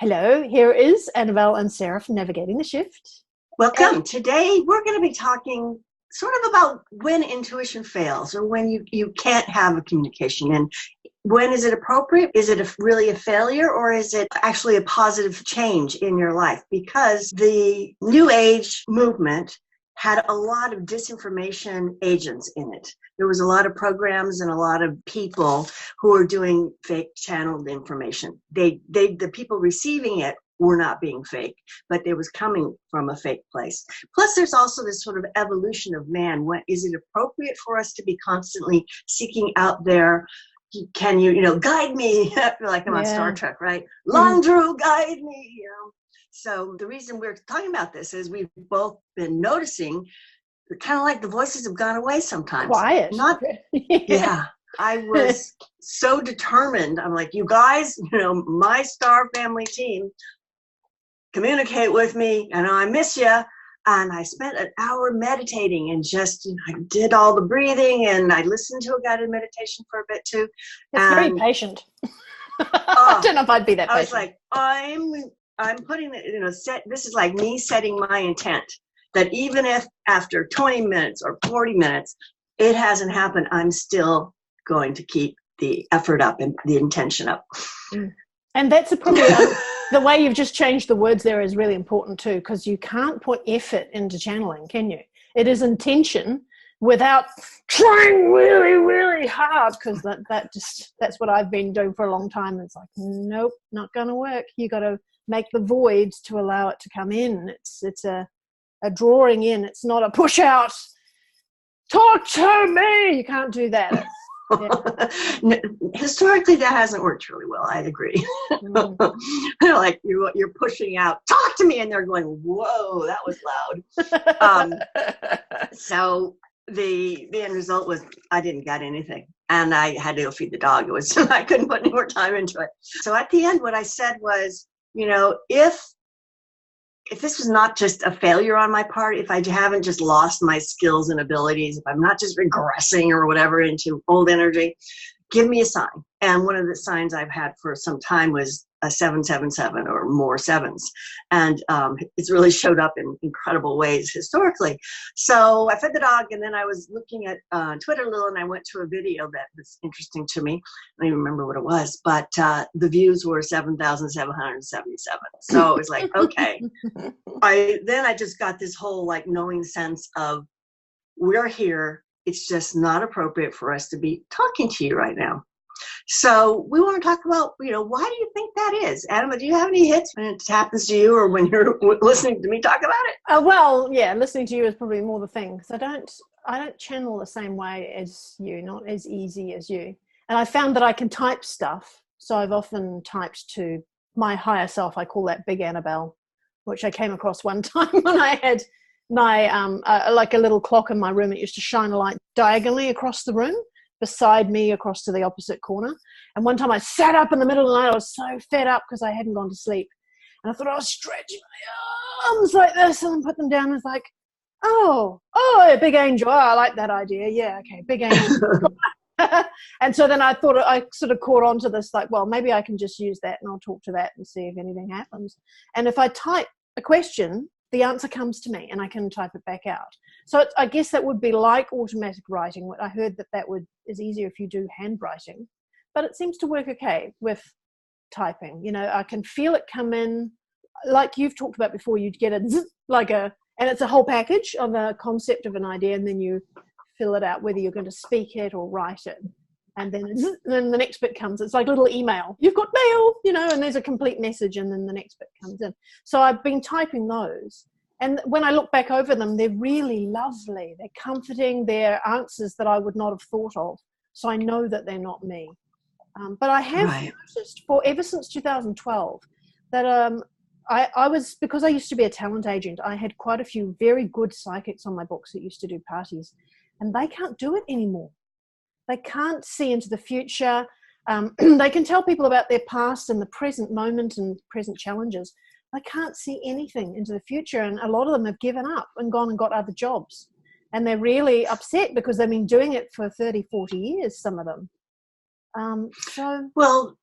Hello, here is Annabelle and Sarah from Navigating the Shift. Welcome. Today we're going to be talking sort of about when intuition fails or when you can't have a communication, and when is it appropriate? Is it really a failure, or is it actually a positive change in your life? Because the New Age movement had a lot of disinformation agents in it. There was a lot of programs and a lot of people who were doing fake channeled information. The people receiving it were not being fake, but it was coming from a fake place. Plus, there's also this sort of evolution of man. Is it appropriate for us to be constantly seeking out there? Can you guide me? I feel like I'm on Star Trek, right? Landru, guide me. So the reason we're talking about this is we've both been noticing kind of like the voices have gone away sometimes. Quiet. Yeah. I was so determined. I'm like, you guys, my Star Family team, communicate with me. I miss you. And I spent an hour meditating and just, I did all the breathing, and I listened to a guided meditation for a bit too. It's very patient. I don't know if I'd be that patient. I was like, I'm putting it, this is like me setting my intent that even if after 20 minutes or 40 minutes, it hasn't happened, I'm still going to keep the effort up and the intention up. And that's probably the way you've just changed the words there is really important too, because you can't put effort into channeling, can you? It is intention without trying really, really hard, because that's what I've been doing for a long time. It's like, nope, not going to work. You got to make the voids to allow it to come in. It's a drawing in. It's not a push out. Talk to me. You can't do that. Historically, that hasn't worked really well. I agree. Like you're pushing out, talk to me, and they're going, whoa, that was loud. So the end result was I didn't get anything, and I had to go feed the dog. I couldn't put any more time into it. So at the end, what I said was, if this was not just a failure on my part, if I haven't just lost my skills and abilities, if I'm not just regressing or whatever into old energy, give me a sign. And one of the signs I've had for some time was a 777 or more sevens. And it's really showed up in incredible ways historically. So I fed the dog, and then I was looking at Twitter a little, and I went to a video that was interesting to me. I don't even remember what it was, but the views were 7,777. So it was like, okay. Then I just got this whole like knowing sense of we're here. It's just not appropriate for us to be talking to you right now. So we want to talk about, why do you think that is? Adam, do you have any hits when it happens to you or when you're listening to me talk about it? Well, yeah, listening to you is probably more the thing. So I don't channel the same way as you, not as easy as you. And I found that I can type stuff. So I've often typed to my higher self. I call that Big Annabelle, which I came across one time when I had my like a little clock in my room. It used to shine a light diagonally across the room beside me across to the opposite corner. And one time I sat up in the middle of the night. I was so fed up because I hadn't gone to sleep, and I thought I was stretching my arms like this and then put them down. And it's like, oh, a big angel. Oh, I like that idea. Yeah, okay, big angel. And so then I thought, I sort of caught on to this, like, well, maybe I can just use that and I'll talk to that and see if anything happens. And if I type a question, the answer comes to me and I can type it back out. So I guess that would be like automatic writing. I heard that is easier if you do handwriting, but it seems to work okay with typing. I can feel it come in, like you've talked about before. You'd get and it's a whole package of a concept of an idea, and then you fill it out whether you're going to speak it or write it. And then the next bit comes. It's like a little email. You've got mail, and there's a complete message, and then the next bit comes in. So I've been typing those. And when I look back over them, they're really lovely. They're comforting. They're answers that I would not have thought of. So I know that they're not me. But I have noticed ever since 2012 that I was, because I used to be a talent agent, I had quite a few very good psychics on my books that used to do parties, and they can't do it anymore. They can't see into the future. They can tell people about their past and the present moment and present challenges. They can't see anything into the future, and a lot of them have given up and gone and got other jobs. And they're really upset because they've been doing it for 30, 40 years, some of them. Well,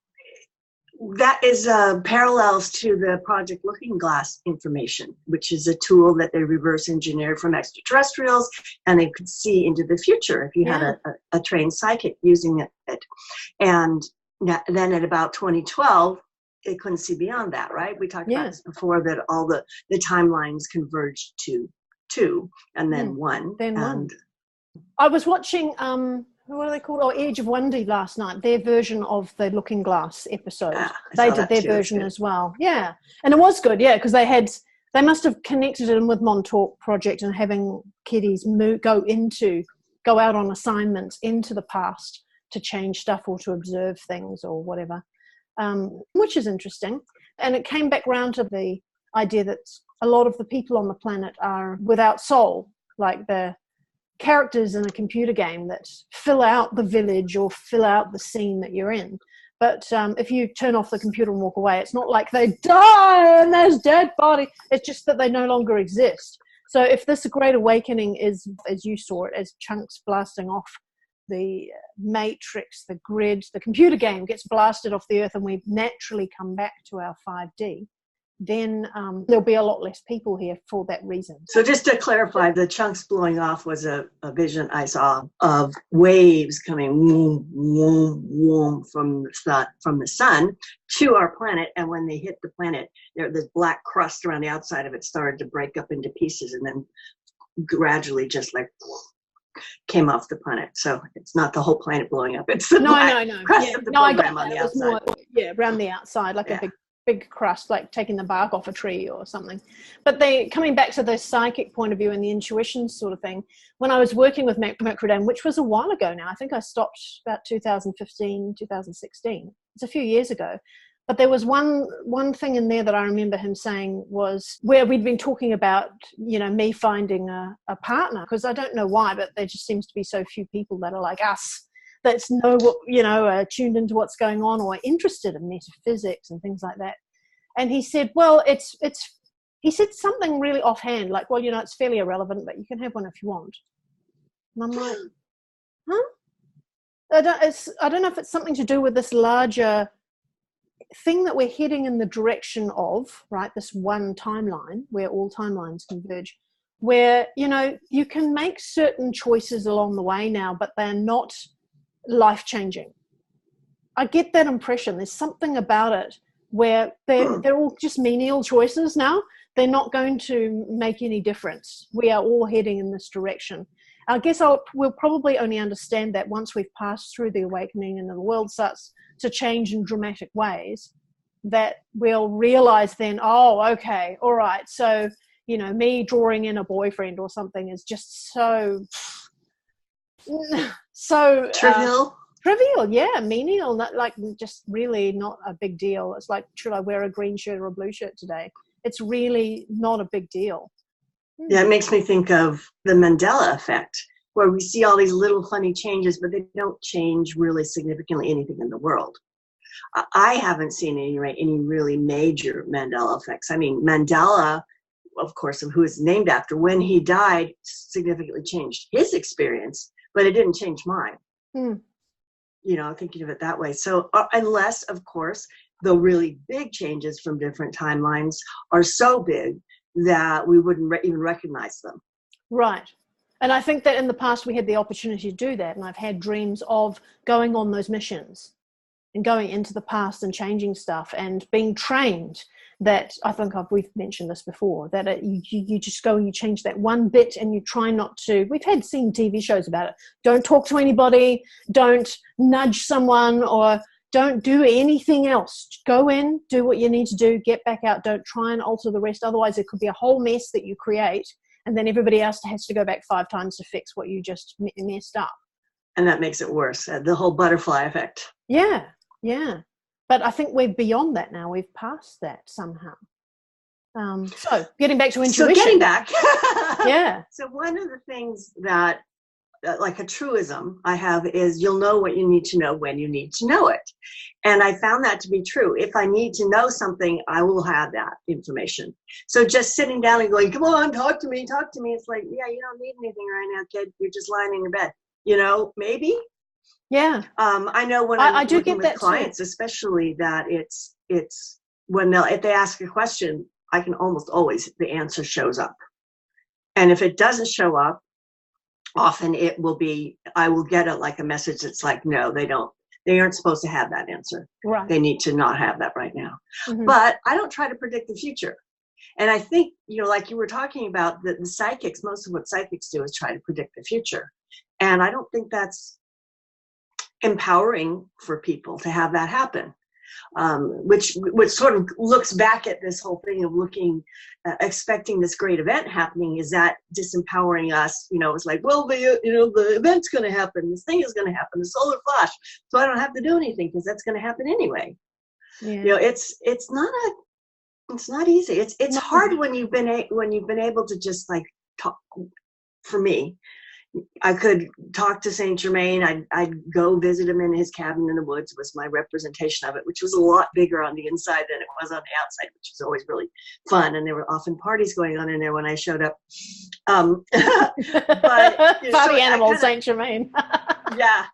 That is parallels to the Project Looking Glass information, which is a tool that they reverse engineered from extraterrestrials, and they could see into the future if you had a trained psychic using it. And then at about 2012, they couldn't see beyond that, right? We talked about this before, that all the timelines converged to 2 and then 1. And I was watching what are they called? Oh, Edge of Wonder last night. Their version of the Looking Glass episode. They did their version as well. Yeah, and it was good. Yeah, because they must have connected it in with Montauk Project and having kiddies go out on assignments into the past to change stuff or to observe things or whatever, which is interesting. And it came back round to the idea that a lot of the people on the planet are without soul, like the characters in a computer game that fill out the village or fill out the scene that you're in. But if you turn off the computer and walk away, it's not like they die and there's dead body. It's just that they no longer exist. So if this Great Awakening is, as you saw it, as chunks blasting off the matrix, the grid, the computer game gets blasted off the earth and we naturally come back to our 5D, then there'll be a lot less people here for that reason. So just to clarify, the chunks blowing off was a vision I saw of waves coming whoom, whoom, whoom from the sun to our planet. And when they hit the planet, this black crust around the outside of it started to break up into pieces and then gradually just like came off the planet. So it's not the whole planet blowing up. It's the crust of the program on the outside. Around the outside, like a big crust, like taking the bark off a tree or something. But coming back to the psychic point of view and the intuition sort of thing, when I was working with Mercury, which was a while ago now, I think I stopped about 2015, 2016. It's a few years ago. But there was one thing in there that I remember him saying was where we'd been talking about, me finding a partner, because I don't know why, but there just seems to be so few people that are like us, that's tuned into what's going on or interested in metaphysics and things like that. And he said, well, he said something really offhand, like, well, it's fairly irrelevant, but you can have one if you want. And I'm like, huh? I don't know if it's something to do with this larger thing that we're heading in the direction of, right? This one timeline where all timelines converge, where, you can make certain choices along the way now, but they're not life-changing. I get that impression. There's something about it where they're all just menial choices now. They're not going to make any difference. We are all heading in this direction. I guess we'll probably only understand that once we've passed through the awakening and the world starts to change in dramatic ways, that we'll realize then, oh, okay, all right. So, me drawing in a boyfriend or something is just so trivial, menial, not like just really not a big deal. It's like, should I wear a green shirt or a blue shirt today? It's really not a big deal. Yeah, it makes me think of the Mandela effect, where we see all these little funny changes, but they don't change really significantly anything in the world. I haven't seen any really major Mandela effects. I mean, Mandela, of course, who is named after, when he died, significantly changed his experience, but it didn't change mine. Thinking of it that way. So unless, of course, the really big changes from different timelines are so big that we wouldn't even recognize them. Right. And I think that in the past we had the opportunity to do that. And I've had dreams of going on those missions and going into the past and changing stuff and being trained that, I think we've mentioned this before, that you just go and you change that one bit and you try not to. We've seen TV shows about it. Don't talk to anybody. Don't nudge someone, or don't do anything else. Go in, do what you need to do, get back out. Don't try and alter the rest. Otherwise, it could be a whole mess that you create, and then everybody else has to go back 5 times to fix what you just messed up. And that makes it worse, the whole butterfly effect. Yeah. But I think we're beyond that now. We've passed that somehow. So getting back to intuition. So getting back. Yeah. So one of the things that, like a truism I have, is you'll know what you need to know when you need to know it. And I found that to be true. If I need to know something, I will have that information. So just sitting down and going, come on, talk to me. It's like, yeah, you don't need anything right now, kid. You're just lying in your bed. Maybe. Yeah. I know when I I'm do working get with that clients, too. especially, that it's when if they ask a question, I can almost always, the answer shows up. And if it doesn't show up, often it will be, I will get like a message that's like, no, they aren't supposed to have that answer. Right. They need to not have that right now. Mm-hmm. But I don't try to predict the future. And I think, like you were talking about, the psychics, most of what psychics do is try to predict the future. And I don't think that's empowering for people to have that happen. Which sort of looks back at this whole thing of expecting this great event happening. Is that disempowering us? It's like, well, the event's going to happen. This thing is going to happen, the solar flash. So I don't have to do anything because that's going to happen anyway. Yeah. It's not easy. It's hard when you've been able to just like talk. For me, I could talk to Saint Germain. I'd go visit him in his cabin in the woods, was my representation of it, which was a lot bigger on the inside than it was on the outside, which was always really fun. And there were often parties going on in there when I showed up. But party animal, Saint Germain. Yeah,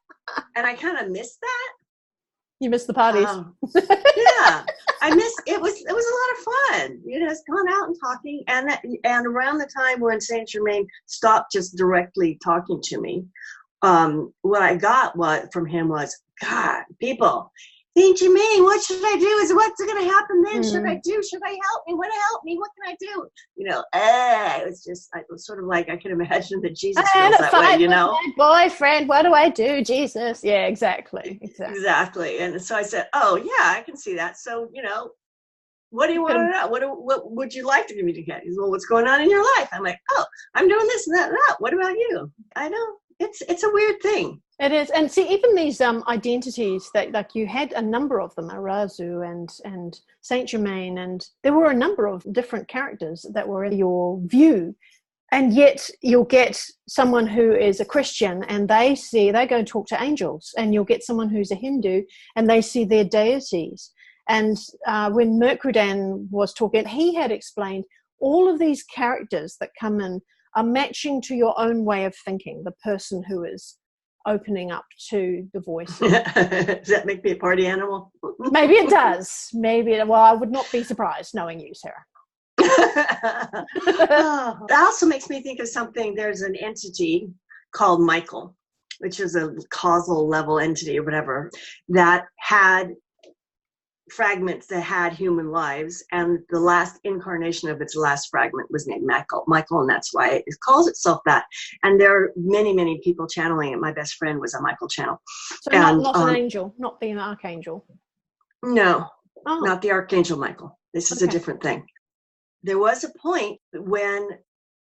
and I kind of missed that. You missed the parties. Yeah, I missed. It was a lot of fun. Just going out and talking, and around the time when Saint Germain stopped just directly talking to me, what I got from him was, God, people, Saint Germain, what should I do? What's going to happen then? Should I help me? What can I do? It was sort of like, I can imagine that Jesus feels that way, My boyfriend, what do I do, Jesus? Yeah, exactly. And so I said, oh yeah, I can see that. So, what do you want to know? What would you like to communicate? He said, well, what's going on in your life? I'm like, oh, I'm doing this and that and that. What about you? I know it's a weird thing. It is. And see, even these identities that, like, you had a number of them, Arazu and Saint Germain, and there were a number of different characters that were in your view. And yet you'll get someone who is a Christian and they go and talk to angels, and you'll get someone who's a Hindu and they see their deities. And when Mercredan was talking, he had explained all of these characters that come in are matching to your own way of thinking, the person who is opening up to the voice. Does that make me a party animal? Maybe it does. Well, I would not be surprised knowing you, Sarah. That also makes me think of something. There's an entity called Michael, which is a causal level entity or whatever, that had fragments that had human lives, and the last incarnation of its last fragment was named Michael, and that's why it calls itself that. And there are many people channeling it. My best friend was a Michael channel. So not an angel, not being an archangel. No, not the Archangel Michael. This is a different thing. There was a point when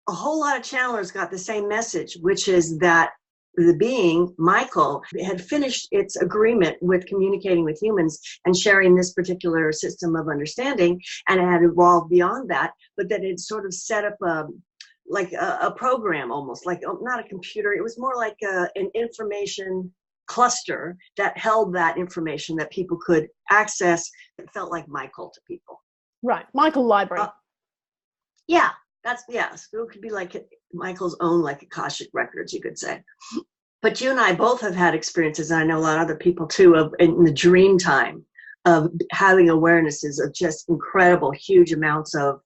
a whole lot of channelers got the same message, which is that the being, Michael, had finished its agreement with communicating with humans and sharing this particular system of understanding, and it had evolved beyond that, but that it sort of set up a program, almost like, not a computer, it was more like an information cluster that held that information that people could access. It felt like Michael to people. Right, Michael Library. Yeah, so it could be like Michael's own, like Akashic Records, you could say. But you and I both have had experiences, and I know a lot of other people too, of in the dream time of having awarenesses of just incredible, huge amounts of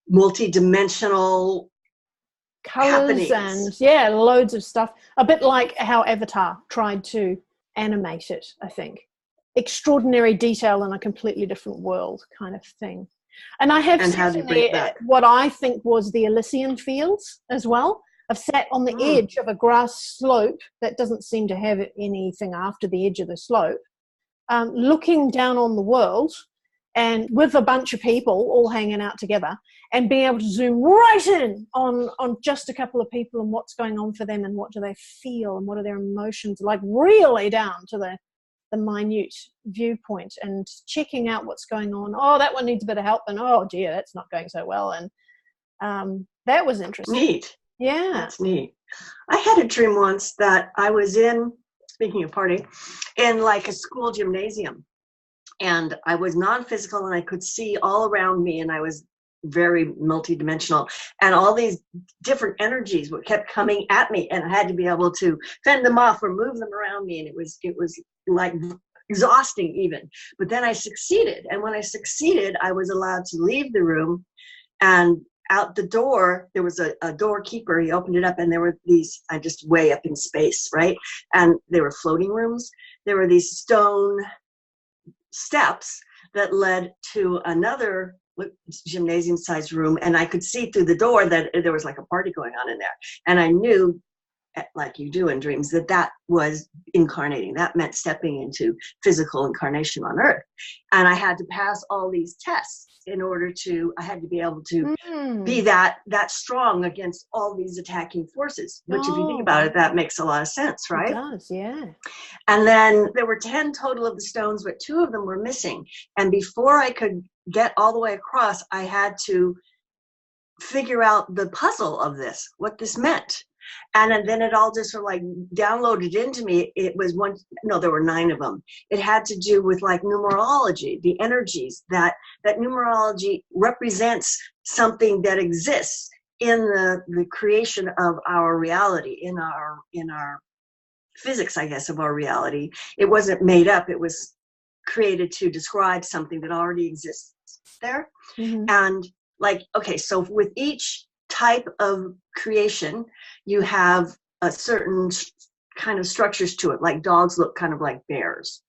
multi-dimensional colors happenings. And loads of stuff. A bit like how Avatar tried to animate it, I think. Extraordinary detail in a completely different world kind of thing. And I have what I think was the Elysian Fields as well. I've sat on the edge of a grass slope that doesn't seem to have anything after the edge of the slope, looking down on the world, and with a bunch of people all hanging out together, and being able to zoom right in on just a couple of people and what's going on for them and what do they feel and what are their emotions, like really down to the minute viewpoint, and checking out what's going on. Oh, that one needs a bit of help, and oh dear, that's not going so well. And that was interesting. Neat. Yeah. That's neat. I had a dream once that I was in, speaking of party, in like a school gymnasium. And I was non-physical and I could see all around me, and I was very multidimensional, and all these different energies kept coming at me, and I had to be able to fend them off or move them around me, and it was like exhausting even. But then I succeeded, and when I succeeded, I was allowed to leave the room, and out the door there was a doorkeeper. He opened it up, and there were these, I just way up in space, right? And there were floating rooms. There were these stone steps that led to another gymnasium-sized room, and I could see through the door that there was like a party going on in there. And I knew, like you do in dreams, that was incarnating. That meant stepping into physical incarnation on Earth. And I had to pass all these tests in order to, I had to be able to be that strong against all these attacking forces, which if you think about it, that makes a lot of sense, right? It does, yeah. And then there were 10 total of the stones, but 2 of them were missing. And before I could get all the way across, I had to figure out the puzzle of this, what this meant. And then it all just sort of like downloaded into me. It was there were 9 of them. It had to do with like numerology, the energies that numerology represents something that exists in the creation of our reality, in our physics, I guess, of our reality. It wasn't made up. It was created to describe something that already exists there. Mm-hmm. And like, okay, so with each type of creation, you have a certain kind of structures to it. Like dogs look kind of like bears.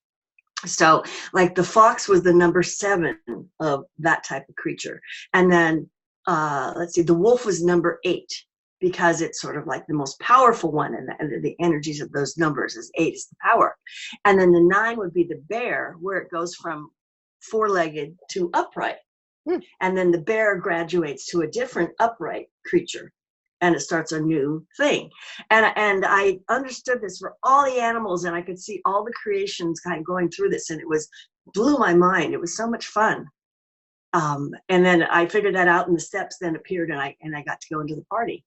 So like the fox was the number 7 of that type of creature. And then let's see, the wolf was number 8, because it's sort of like the most powerful one, and the energies of those numbers is 8 is the power. And then the 9 would be the bear, where it goes from 4-legged to upright. And then the bear graduates to a different upright creature, and it starts a new thing. And I understood this for all the animals, and I could see all the creations kind of going through this, and it blew my mind. It was so much fun. And then I figured that out, and the steps then appeared, and I got to go into the party.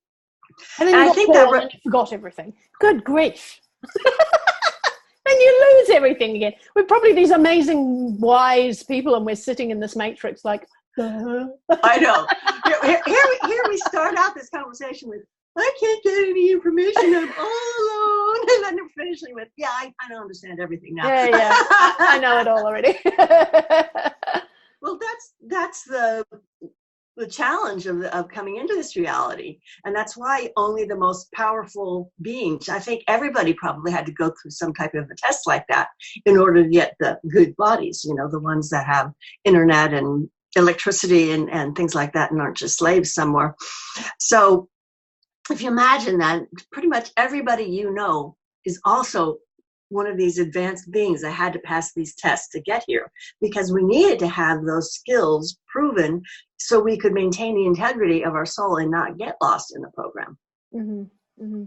And then you you forgot everything. Good grief. Then you lose everything again. We're probably these amazing, wise people, and we're sitting in this matrix like, I know. Here we start out this conversation with, I can't get any information. I'm all alone. And then we're finishing with, I don't understand everything now. Yeah. I know it all already. Well, that's the challenge of coming into this reality. And that's why only the most powerful beings, I think everybody probably had to go through some type of a test like that in order to get the good bodies, the ones that have internet and electricity and things like that, and aren't just slaves somewhere. So if you imagine that, pretty much everybody is also one of these advanced beings that had to pass these tests to get here, because we needed to have those skills proven so we could maintain the integrity of our soul and not get lost in the program. Mm-hmm. Mm-hmm.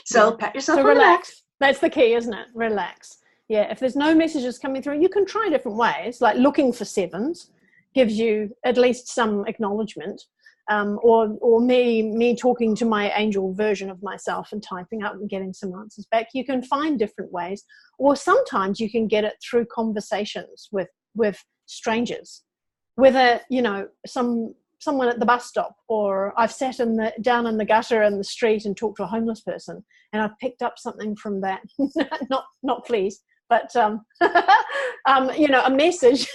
So pat yourself on the back. Relax. That's the key, isn't it? Relax. Yeah, if there's no messages coming through, you can try different ways, like looking for 7s gives you at least some acknowledgement, or me talking to my angel version of myself and typing up and getting some answers back. You can find different ways, or sometimes you can get it through conversations with strangers, whether someone at the bus stop, or I've sat down in the gutter in the street and talked to a homeless person, and I've picked up something from that. not please, but a message.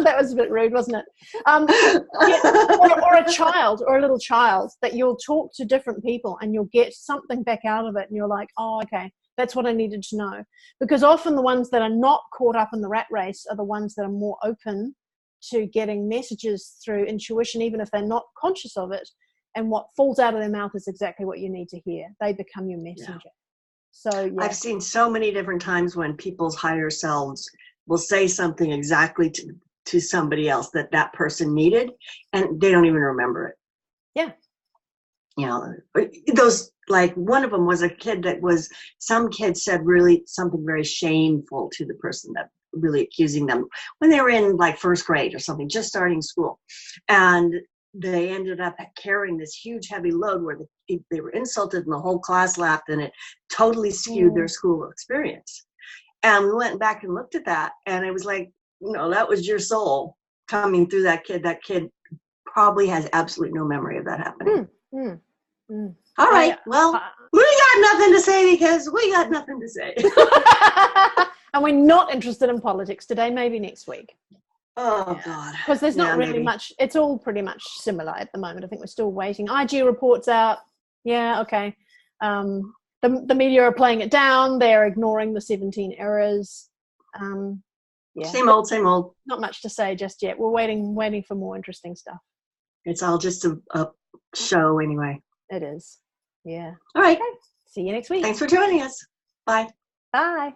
That was a bit rude, wasn't it? Or a child, or a little child, that you'll talk to different people and you'll get something back out of it, and you're like, oh, okay, that's what I needed to know. Because often the ones that are not caught up in the rat race are the ones that are more open to getting messages through intuition, even if they're not conscious of it. And what falls out of their mouth is exactly what you need to hear. They become your messenger. Yeah. So yeah. I've seen so many different times when people's higher selves will say something exactly to somebody else that person needed, and they don't even remember it. Yeah. Those, like, one of them was a kid some kid said really something very shameful to the person, that really accusing them when they were in like 1st grade or something, just starting school. And they ended up carrying this huge heavy load where they were insulted and the whole class laughed, and it totally skewed their school experience. And we went back and looked at that, and it was like, that was your soul coming through that kid probably has absolutely no memory of that happening. All right. Well, we got nothing to say because we got nothing to say. And we're not interested in politics today, maybe next week. Oh, God. Because there's not really much. It's all pretty much similar at the moment. I think we're still waiting. IG reports out. Yeah, okay. The media are playing it down. They're ignoring the 17 errors. Yeah. Same old, same old. Not much to say just yet. We're waiting for more interesting stuff. It's all just a show anyway. It is. Yeah. All right. Okay. See you next week. Thanks for joining us. Bye. Bye.